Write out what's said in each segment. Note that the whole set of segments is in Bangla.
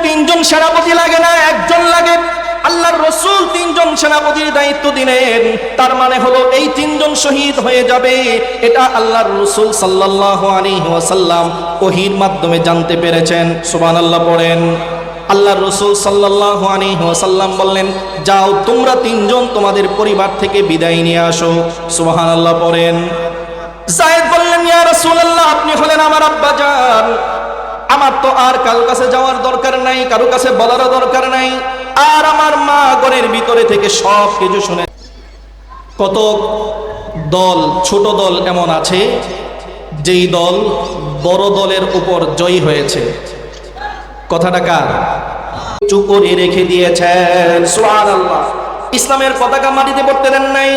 তিনজন সেনাপতি লাগে না, একজন লাগে। আল্লাহর রাসূল তিনজন সেনাপতির দায়িত্ব দিলেন, তার মানে হলো এই তিনজন শহীদ হয়ে যাবে। এটা আল্লাহর রাসূল সাল্লাল্লাহু আলাইহি ওয়াসাল্লাম ওহীর মাধ্যমে জানতে পেরেছেন। সুবহানাল্লাহ পড়েন। আল্লাহর রাসূল সাল্লাল্লাহু আলাইহি ওয়াসাল্লাম বললেন, যাও তোমরা তিনজন তোমাদের পরিবার থেকে বিদায় নিয়ে আসো। সুবহানাল্লাহ পড়েন। যায়েদ বললেন, ইয়া রাসূলুল্লাহ, আপনি হলেন আমার আব্বাজান, আমার তো আর কারো কাছে যাওয়ার দরকার নাই, কারো কাছে বলারও দরকার নাই। আর আমার মা ঘরের ভিতরে থেকে সব কিছু শুনে। কত দল, ছোট দল এমন আছে যেই দল বড় দলের উপর জয়ী হয়েছে। কথাটা কার? চুপ করে রেখে দিয়েছেন। সুবহানাল্লাহ। ইসলামের পতাকা মাটিতে পড়তে দেন নাই,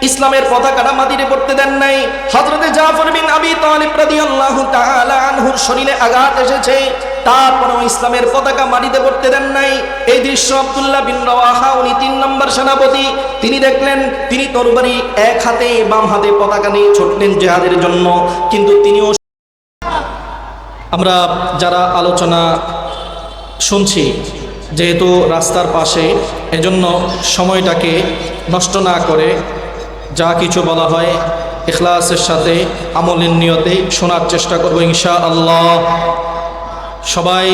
ইসলামের পতাকাটা মাটিতে পড়তে দেন নাই। হযরতে জাফর বিন আবি তালিব রাদিয়াল্লাহু তাআলা আনহুর শরীরে আঘাত এসেছে, তারপরেও ইসলামের পতাকা মাটিতে পড়তে দেন নাই। এই দৃশ্য আব্দুল্লাহ বিন রাওয়াহা, উনি 3 নম্বর সেনাপতি, তিনি দেখলেন, তিনি তরবারি এক হাতে বাম হাতে পতাকা নিয়ে ছুটলেন জিহাদের জন্য, কিন্তু তিনিও। আমরা যারা আলোচনা শুনছি, যেহেতু রাস্তার পাশে, এজন্য সময়টাকে নষ্ট না করে যা কিছু বলা হয় ইখলাসের সাথে আমলের নিয়তে শোনার চেষ্টা করব ইনশাআল্লাহ। সবাই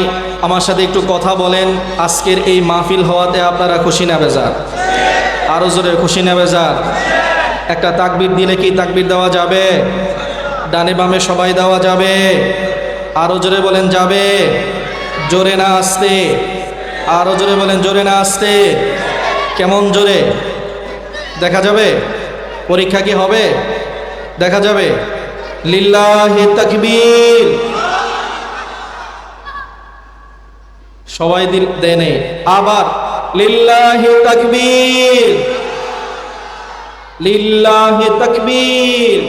আমার সাথে একটু কথা বলেন, আজকের এই মাহফিল হওয়াতে আপনারা খুশি না বেজার? আরো জোরে খুশি না বেজার? একটা তাকবীর দিলে কি তাকবীর দেওয়া যাবে? ডানে বামে সবাই দেওয়া যাবে? আরো জোরে বলেন যাবে? জোরে না আসতে? আরো জোরে বলেন জোরে না আসতে? কেমন জোরে? দেখা যাবে? পরীক্ষা কি হবে? দেখা যাবে? লিল্লাহি তাকবীর। সবাই দেনে আবার লিল্লাহি তাকবীর, লিল্লাহি তাকবীর।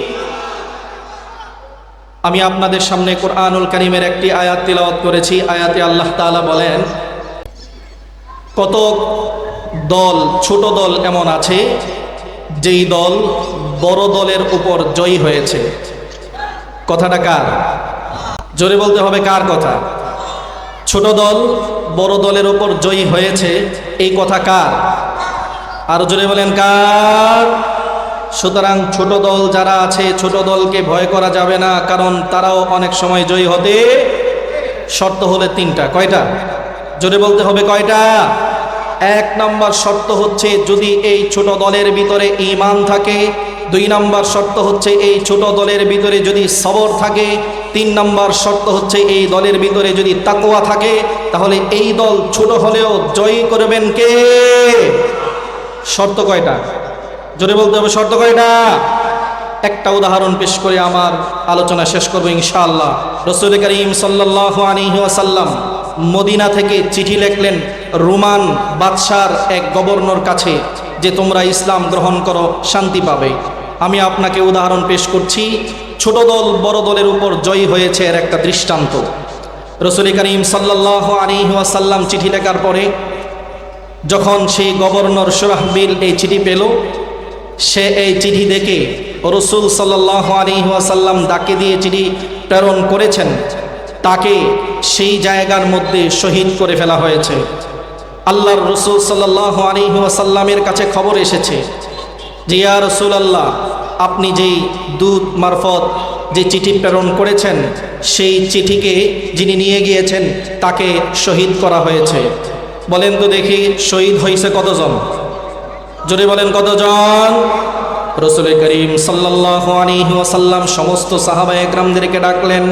আমি আপনাদের সামনে কোরআনুল কারীমের একটি আয়াত তিলাওয়াত করেছি। আয়াতে আল্লাহ তাআলা বলেন, কত দল, ছোট দল এমন আছে যেই দল বড় দলের উপর জয়ী হয়েছে। কথাটা কার? জোরে বলতে হবে, কার কথা? ছোট দল বড় দলের উপর জয়ী হয়েছে, এই কথা কার? আরো জোরে বলেন কার? সুতরাং ছোট দল যারা আছে, ছোট দলকে ভয় করা যাবে না, কারণ তারাও অনেক সময় জয়ী হতে। শর্ত হলে 3টা। কয়টা? জোরে বলতে হবে, কয়টা? 1 নম্বর শর্ত হচ্ছে যদি এই ছোট দলের ভিতরে ঈমান থাকে। 2 নম্বর শর্ত হচ্ছে এই ছোট দলের ভিতরে যদি সবর থাকে। 3 নম্বর শর্ত হচ্ছে এই দলের ভিতরে যদি তাকওয়া থাকে। তাহলে এই দল ছোট হলেও জয়ী করবেন কে? শর্ত কয়টা? জোরে বলতে হবে, শর্ত কয়টা? একটা উদাহরণ পেশ করে আমার আলোচনা শেষ করব ইনশাআল্লাহ। রাসূল করিম সাল্লাল্লাহু আলাইহি ওয়াসাল্লাম মদিনা থেকে চিঠি লিখলেন রোমান বাদশার এক গভর্নর কাছে যে তোমরা ইসলাম গ্রহণ করো, শান্তি পাবে। আমি আপনাকে উদাহরণ পেশ করছি, ছোট দল বড় দলের উপর জয়ী হয়েছে এর একটা দৃষ্টান্ত। রাসূল করিম সাল্লাল্লাহু আলাইহি ওয়াসাল্লাম চিঠি লেখার পরে যখন সেই গভর্নর সুরাহবিল এই চিঠি পেল, সে এই চিঠি দেখে রাসূল সাল্লাল্লাহু আলাইহি ওয়াসাল্লাম ডাকে দিয়ে চিঠি প্রেরণ করেছেন, তাকে সেই জায়গার মধ্যে শহীদ করে ফেলা হয়েছে। আল্লাহর রাসূল সাল্লাল্লাহু আলাইহি ওয়াসাল্লামের কাছে খবর এসেছে যে ইয়া রাসূলুল্লাহ, আপনি যেই দূত মারফত যে চিঠি প্রেরণ করেছেন, সেই চিঠিকে যিনি নিয়ে গিয়েছেন তাকে শহীদ করা হয়েছে। বলেন তো দেখি, শহীদ হয়েছে কতজন? জোরে বলেন কতজন? রাসূল করিম সাল্লাল্লাহু আলাইহি ওয়াসাল্লাম সমস্ত সাহাবায়ে কেরামদেরকে ডাকলেন।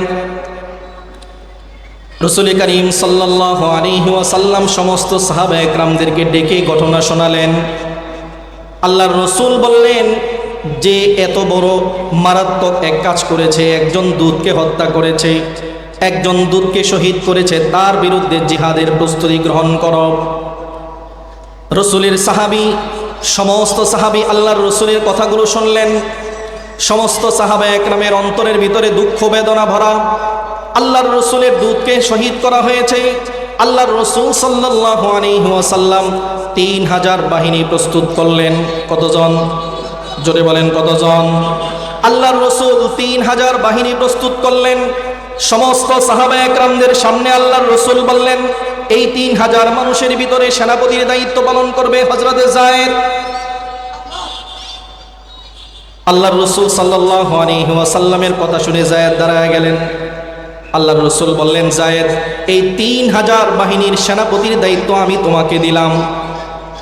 রাসূল করিম সাল্লাল্লাহু আলাইহি ওয়াসাল্লাম সমস্ত সাহাবায়ে কেরামদেরকে ডেকে ঘটনা শোনালেন। আল্লাহর রাসূল বললেন যে এত বড় মারাত্মক এক কাজ করেছে, একজন দূতকে হত্যা করেছে, একজন দূতকে শহীদ করেছে, তার বিরুদ্ধে জিহাদের প্রস্তুতি গ্রহণ করো। রাসূলের সাহাবী, সমস্ত সাহাবী আল্লাহর রাসূলের কথাগুলো শুনলেন। সমস্ত সাহাবায়ে কেরামের অন্তরের ভিতরে দুঃখ বেদনা ভরা। আল্লাহর রাসূলের দূতকে শহীদ করা হয়েছে। আল্লাহর রাসূল সাল্লাল্লাহু আলাইহি ওয়াসাল্লাম 3000 বাহিনী প্রস্তুত করলেন। কতজন? জোরে বলেন কতজন? আল্লাহর রাসূল 3000 বাহিনী প্রস্তুত করলেন। সমস্ত সাহাবায়ে কেরামদের সামনে আল্লাহর রাসূল বললেন, এই 3000 মানুষের ভিতরে সেনাপতির দায়িত্ব পালন করবে হযরতে যায়েদ। আল্লাহর রাসূল সাল্লাল্লাহু আলাইহি ওয়াসাল্লামের কথা শুনে যায়েদ দাঁড়ায় গেলেন। আল্লাহর রাসূল বললেন, যায়েদ, এই 3000 বাহিনীর সেনাপতির দায়িত্ব আমি তোমাকে দিলাম।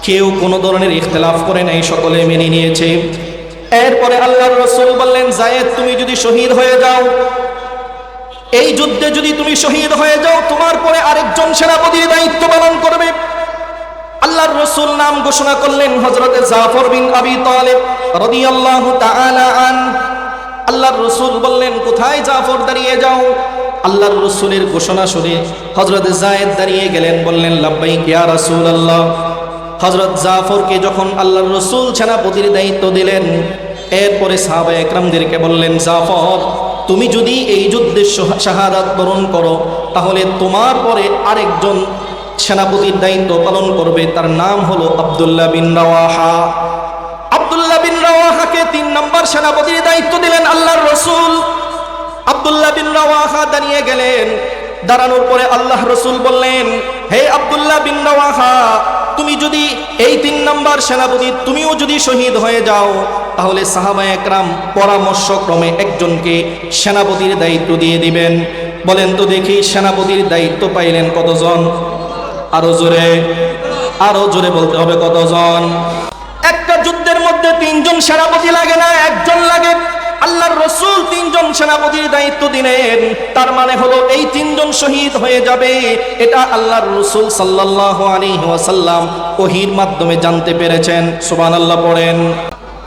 কেউ কোনো ধরনের ইখতিলাফ করে নাই, সকলে মেনে নিয়েছে। এরপরে আল্লাহর রাসূল বললেন, যায়েদ, তুমি যদি শহীদ হয়ে যাও, এই যুদ্ধে যদি তুমি শহীদ হয়ে যাও, তোমার পরে আরেকজন সেনাপতির দায়িত্ব পালন করবে। আল্লাহর রাসূল নাম ঘোষণা করলেন হযরতে জাফর বিন আবি তালিব রাদিয়াল্লাহু তাআলা আন। আল্লাহর রাসূল বললেন, কোথায় জাফর, দাঁড়িয়ে যাও। আল্লাহর রাসূলের ঘোষণা শুনে হযরতে যায়েদ দাঁড়িয়ে গেলেন, বললেন, লাব্বাইক ইয়া রাসূলুল্লাহ। হযরত জাফরকে যখন আল্লাহর রাসূল সেনাপতির দায়িত্ব দিলেন, এরপরে সাহাবায়ে একরামদেরকে বললেন, জাফর, তুমি যদি এই যুদ্ধে শাহাদাত বরণ করো, তাহলে তোমার পরে আরেকজন সেনাপতির দায়িত্ব পালন করবে, তার নাম হলো আব্দুল্লাহ বিন রাওয়াহা। আব্দুল্লাহ বিন রাওয়াহাকে 3 নম্বর সেনাপতির দায়িত্ব দিলেন আল্লাহর রাসূল। আব্দুল্লাহ বিন রাওয়াহা দাঁড়িয়ে গেলেন। দাঁড়ানোর পরে আল্লাহর রাসূল বললেন, হে আব্দুল্লাহ বিন রাওয়াহা, তুমি যদি এই 3 নম্বর সেনাপতি তুমিও যদি শহীদ হয়ে যাও, তাহলে সাহাবায়ে একরাম পরামর্শক্রমে একজনকে সেনাপতির দায়িত্ব দিয়ে দিবেন। বলেন তো দেখি, সেনাপতির দায়িত্ব পাইলেন কতজন? আরো জোরে বলতে হবে, কতজন? একটা যুদ্ধের মধ্যে 3 জন সেনাপতি লাগে না, একজন লাগে। আল্লাহর রাসূল 3 জন সেনাপতির দায়িত্ব দিলেন, তার মানে হলো এই 3 জন শহীদ হয়ে যাবে। এটা আল্লাহর রাসূল সাল্লাল্লাহু আলাইহি ওয়াসাল্লাম ওহীর মাধ্যমে জানতে পেরেছেন। সুবহানাল্লাহ পড়েন।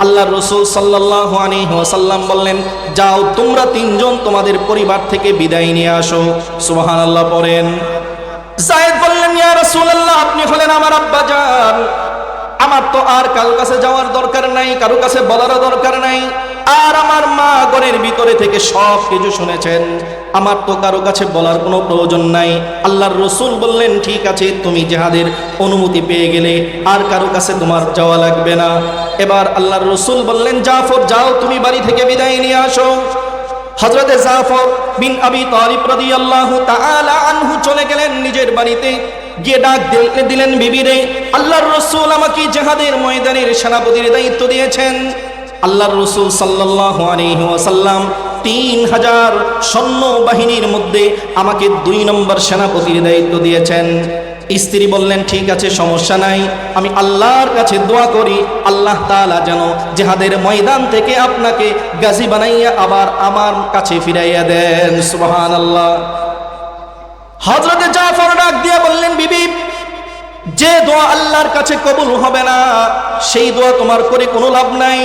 আল্লাহর রাসূল সাল্লাল্লাহু আলাইহি ওয়াসাল্লাম বললেন, যাও তোমরা 3 জন তোমাদের পরিবার থেকে বিদায় নিয়ে আসো। সুবহানাল্লাহ পড়েন। যায়েদ বললেন, ইয়া রাসূলুল্লাহ, আপনি হলেন আমার আব্বাজান, আমার তো আর কারো কাছে যাওয়ার দরকার নাই, কারো কাছে বলারও দরকার নাই। আর আমার মা ঘরের ভিতরে থেকে সব কিছু শুনেছেন, আমার তো কারো কাছে বলার কোনো প্রয়োজন নাই। আল্লাহর রাসূল বললেন, ঠিক আছে, তুমি জিহাদের অনুমতি পেয়ে গেলে আর কারো কাছে তোমার যাওয়া লাগবে না। এবার আল্লাহর রাসূল বললেন, জাফর, যাও তুমি বাড়ি থেকে বিদায় নিয়ে আসো। হযরতে জাফর বিন আবি তালিব রাদিয়াল্লাহু তাআলা আনহু চলে গেলেন নিজের বাড়িতে। গিয়ে ডাক দিলেন, বিবিরে, আল্লাহর রাসূল আমাকে জিহাদের ময়দানের সেনাপতির দায়িত্ব দিয়েছেন। আল্লাহর রাসূল সাল্লাল্লাহু আলাইহি ওয়াসাল্লাম 3000 সৈন্য বাহিনীর মধ্যে আমাকে 2 নম্বর সেনাপতির দায়িত্ব দিয়েছেন। স্ত্রী বললেন, ঠিক আছে, সমস্যা নাই, আমি আল্লাহর কাছে দোয়া করি আল্লাহ তাআলা যেন জিহাদের ময়দান থেকে আপনাকে গাজী বানাইয়া আবার আমার কাছে ফিরাইয়া দেন। সুবহানাল্লাহ। হযরতে জাফর ডাক দিয়ে বললেন, বিবি, যে দোয়া আল্লাহর কাছে কবুল হবে না, সেই দোয়া তোমার করে কোনো লাভ নাই।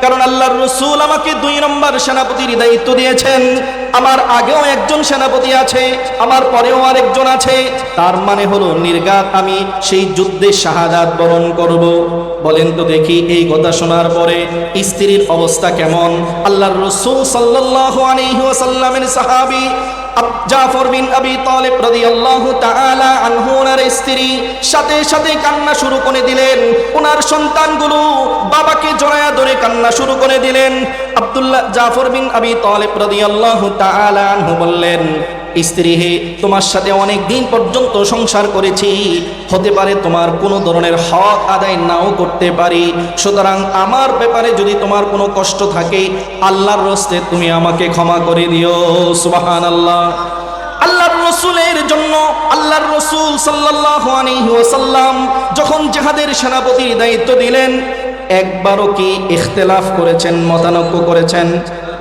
কারণ আল্লাহর রাসূল আমাকে 2 নম্বর সেনাপতির দায়িত্ব দিয়েছেন। আমার আগেও একজন সেনাপতি আছে, আমার পরেও আরেকজন আছে, তার মানে হলো নির্ঘাত আমি সেই যুদ্ধে শাহাদাত বরণ করব। বলেন তো দেখি, এই কথা শোনার পরে স্ত্রীর অবস্থা কেমন? আল্লাহর রাসূল সাল্লাল্লাহু আলাইহি ওয়াসাল্লামের সাহাবী জাফর বিন আবি তালিব রাদিয়াল্লাহু তাআলা আনহু ওনার স্ত্রী সাথে সাথে কান্না শুরু করে দিলেন। ওনার সন্তানগুলো বাবাকে জড়ায়া ধরে কান্না শুরু করে দিলেন। জাফর বিন আবি তালিব রাদিয়াল্লাহু তাআলা আনহু বললেন, স্ত্রী হে, তোমার সাথে অনেক দিন পর্যন্ত সংসার করেছি, হতে পারে তোমার কোনো ধরনের হক আদায় নাও করতে পারি, সুতরাং আমার ব্যাপারে যদি তোমার কোনো কষ্ট থাকে, আল্লাহর রাস্তে তুমি আমাকে ক্ষমা করে দিও। সুবহানাল্লাহ। আল্লাহর রাসূলের জন্য আল্লাহর রাসূল সাল্লাল্লাহু আলাইহি ওয়াসাল্লাম যখন জিহাদের সেনাপতির দায়িত্ব দিলেন, একবারও কি ইখতিলাফ করেছেন, মতানৈক্য করেছেন?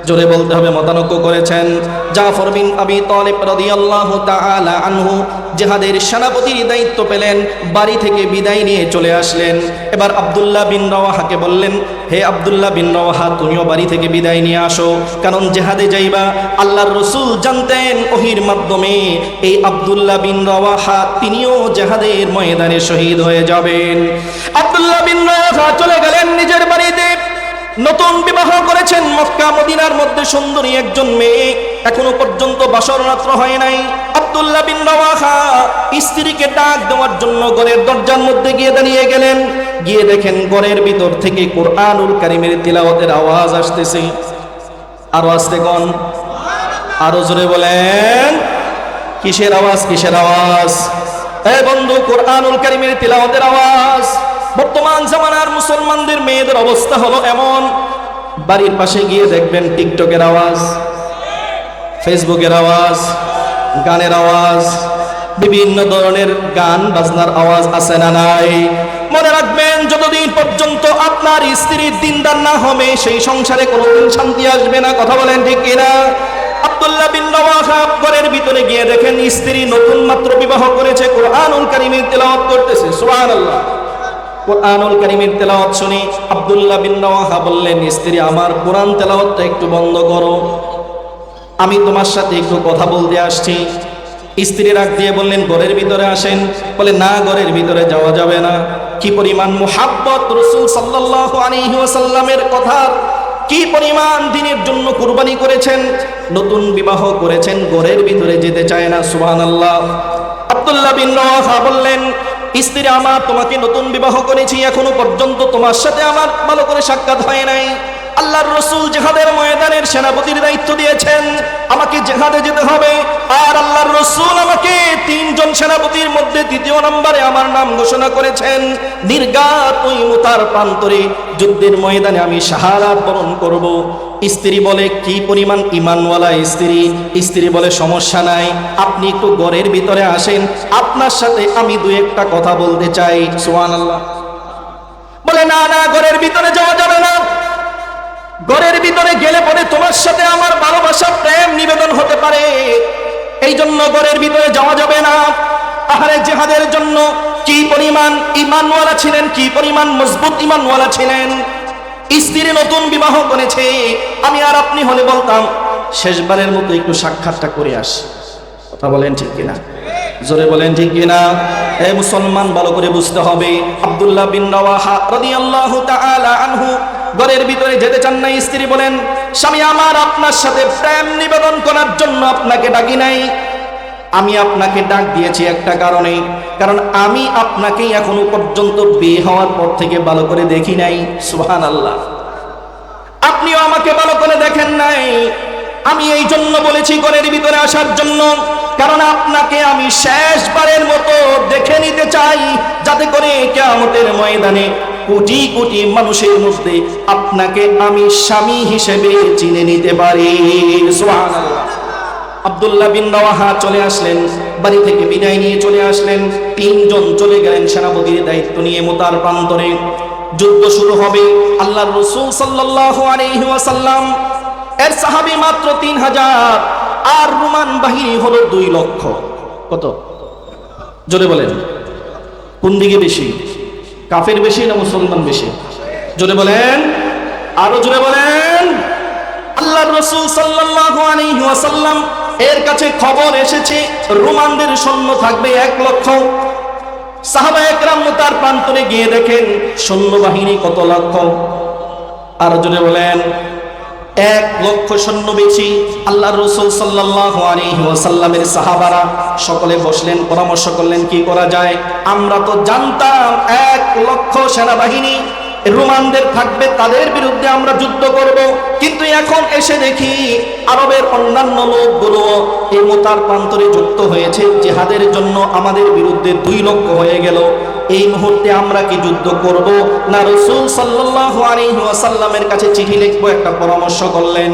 জোরে বলতে হবে, মতানৈক্য করেছেন। জাফর বিন আবি তালিব রাদিয়াল্লাহু তাআলা আনহু জিহাদের সেনাপতির দায়িত্ব পেলেন, বাড়ি থেকে বিদায় নিয়ে চলে আসলেন। এবার আব্দুল্লাহ বিন রাওয়াহাকে বললেন, হে আব্দুল্লাহ বিন রাওয়াহা, তুমিও বাড়ি থেকে বিদায় নিয়ে আসো, কারণ জিহাদে যাইবা। আল্লাহর রাসূল জানতেন ওহীর মাধ্যমে এই আব্দুল্লাহ বিন রাওয়াহা তিনিও জিহাদের ময়দানে শহীদ হয়ে যাবেন। আব্দুল্লাহ বিন রাওয়াহা চলে গেলেন নিজের বাড়িতে। নতুন বিবাহ করেছেন মক্কা মদিনার মধ্যে সুন্দরী একজন মেয়ে, এখনো পর্যন্ত বাসর রাত্র হয় নাই। আব্দুল্লাহ বিন রাওয়াহা স্ত্রীকে ডাক দেওয়ার জন্য ঘরের দরজার মধ্যে গিয়ে দাঁড়িয়ে গেলেন। গিয়ে দেখেন ঘরের ভিতর থেকে কুরআনুল কারীমের তিলাওয়াতের আওয়াজ আসতেছে। আরো আস্তে কোন, আরো জোরে বলেন, কিসের আওয়াজ? কিসের আওয়াজ? বন্ধু, কোরআনুল কারীমের তিলাওয়াতের আওয়াজ। বর্তমান জামানার মুসলমানদের মেয়েদের অবস্থা হলো এমন, বাড়ির পাশে গিয়ে দেখবেন টিকটকের আওয়াজ, ফেসবুকের আওয়াজ, গানের আওয়াজ, বিভিন্ন ধরনের গান বাজনার আওয়াজ আছে না নাই? মনে রাখবেন, যতদিন পর্যন্ত আপনার স্ত্রীর দিনদার না হবে সেই সংসারে কোনোদিন শান্তি আসবে না। কথা বলেন ঠিক কিনা? আব্দুল্লাহ বিন রাওয়াহা ঘরের ভিতরে গিয়ে দেখেন স্ত্রী নতুন মাত্র বিবাহ করেছে, কোরআনুল কারীমের তেলাওয়াত করতেছে। সুবহানাল্লাহ। কোরআনুল কারীমের তেলাওয়াত শুনে আব্দুল্লাহ বিন রাওয়াহা বললেন, স্ত্রী আমার কোরআন তেলাওয়াতটা একটু বন্ধ করো, আমি তোমার সাথে একটু কথা বলতে আসছি। স্ত্রী রাগ দিয়ে বললেন, ঘরের ভিতরে আসেন। বলে, না, ঘরের ভিতরে যাওয়া যাবে না। কি পরিমাণ মুহাব্বত রাসূল সাল্লাল্লাহু আলাইহি ওয়াসাল্লামের কথা, কি পরিমাণ দ্বীনের জন্য কুরবানি করেছেন, নতুন বিবাহ করেছেন, ঘরের ভিতরে যেতে চায় না। সুবহানাল্লাহ। আব্দুল্লাহ বিন রাওয়াহা বললেন, স্ত্রী আমার, তোমাকে নতুন বিবাহ করেছি, এখনো পর্যন্ত তোমার সাথে আমার ভালো করে সাক্ষাৎ হয় নাই। আল্লাহর রাসূল জিহাদের ময়দানের সেনাপতির দায়িত্ব দিয়েছেন, আমাকে জিহাদে যেতে হবে। আর আল্লাহর রাসূল আমাকে 3 জন সেনাপতির মধ্যে 3য় নম্বরে আমার নাম ঘোষণা করেছেন। নির্ঘাত ওই মুতার প্রান্তরে যুদ্ধের ময়দানে আমি শাহাদাত বরণ করব। স্ত্রী বলে, কি পরিমাণ ঈমানওয়ালা স্ত্রী! স্ত্রী বলে, সমস্যা নাই, আপনি একটু ঘরের ভিতরে আসেন, আপনার সাথে আমি 2-1টা কথা বলতে চাই। সুবহানাল্লাহ। বলে, না না, ঘরের ভিতরে যাওয়া যাবে না। ঘরের ভিতরে গেলে পরে তোমার সাথে আমার ভালোবাসা প্রেম নিবেদন হতে পারে, এই জন্য ঘরের ভিতরে যাওয়া যাবে না। আহারে, জিহাদের জন্য কি পরিমাণ ঈমানওয়ালা ছিলেন, কি পরিমাণ মজবুত ঈমানওয়ালা ছিলেন। স্ত্রী নতুন বিবাহ করেছে, আমি আর আপনি হলে বলতাম, শেষবারের মতো একটু সাক্ষাৎটা করে আসি। কথা বলেন ঠিক কিনা? জোরে বলেন ঠিক কিনা? এই মুসলমান, ভালো করে বুঝতে হবে, আব্দুল্লাহ বিন রাওয়াহা রাদিয়াল্লাহু তাআলা আনহু ঘরের ভিতরে যেতে চান না। স্ত্রী বলেন, স্বামী আমার, আপনার সাথে প্রেম নিবেদন করার জন্য আপনাকে ডাকি নাই, আমি আপনাকে ডাক দিয়েছি একটা কারণে, কারণ আমি আপনাকে এখনো পর্যন্ত বিয়ে হওয়ার পর থেকে ভালো করে দেখি নাই। সুবহানাল্লাহ। আপনিও আমাকে ভালো করে দেখেন নাই, আমি এই জন্য বলেছি ঘরের ভিতরে আসার জন্য, কারণ আপনাকে আমি শেষবারের মতো দেখে নিতে চাই, যাতে করে কিয়ামতের ময়দানে কোটি কোটি মানুষের মধ্যে আপনাকে আমি স্বামী হিসেবে চিনে নিতে পারি। সুবহানাল্লাহ। আব্দুল্লাহ বিন রাওয়াহা চলে আসলেন, বাড়ি থেকে বিদায় নিয়ে চলে আসলেন। 3 জন চলে গেলেন সেনাপতির দায়িত্ব নিয়ে মুতার প্রান্তরে। যুদ্ধ শুরু হবে। আল্লাহর রাসূল সাল্লাল্লাহু আলাইহি ওয়াসাল্লাম এর সাহাবী মাত্র 3000, আর রোমান বাহিনী হলো 2 লক্ষ। কত? জোরে বলেন, কোন দিকে বেশি? কাফের বেশি না মুসলমান বেশি? জোরে বলেন, আরো জোরে বলেন। আল্লাহর রাসূল সাল্লাল্লাহু আলাইহি ওয়াসাল্লাম এর কাছে খবর এসেছে রোমানদের সৈন্য থাকবে 1 লক্ষ। সাহাবায়ে কেরাম তার প্রান্তরে গিয়ে দেখেন সৈন্যবাহিনী কত লক্ষ। আর জোরে বলেন, 1 লক্ষ সৈন্য বেশি। আল্লাহর রাসূল সাল্লাল্লাহু আলাইহি ওয়াসাল্লামের সাহাবারা সকলে বসলেন, পরামর্শ করলেন কি করা যায়। আমরা তো জানতাম 1 লক্ষ সেনাবাহিনী রোমানদের থাকবে, তাদের বিরুদ্ধে আমরা যুদ্ধ করব, কিন্তু এখন এসে দেখি আরবের অন্যান্য লোকগুলো এই মুতার প্রান্তরে যুক্ত হয়েছে জিহাদের জন্য, আমাদের বিরুদ্ধে 2 লক্ষ হয়ে গেল। এই মুহূর্তে আমরা কি যুদ্ধ করব না রাসূল সাল্লাল্লাহু আলাইহি ওয়াসাল্লামের কাছে চিঠি লিখবো? একটা পরামর্শ করলেন।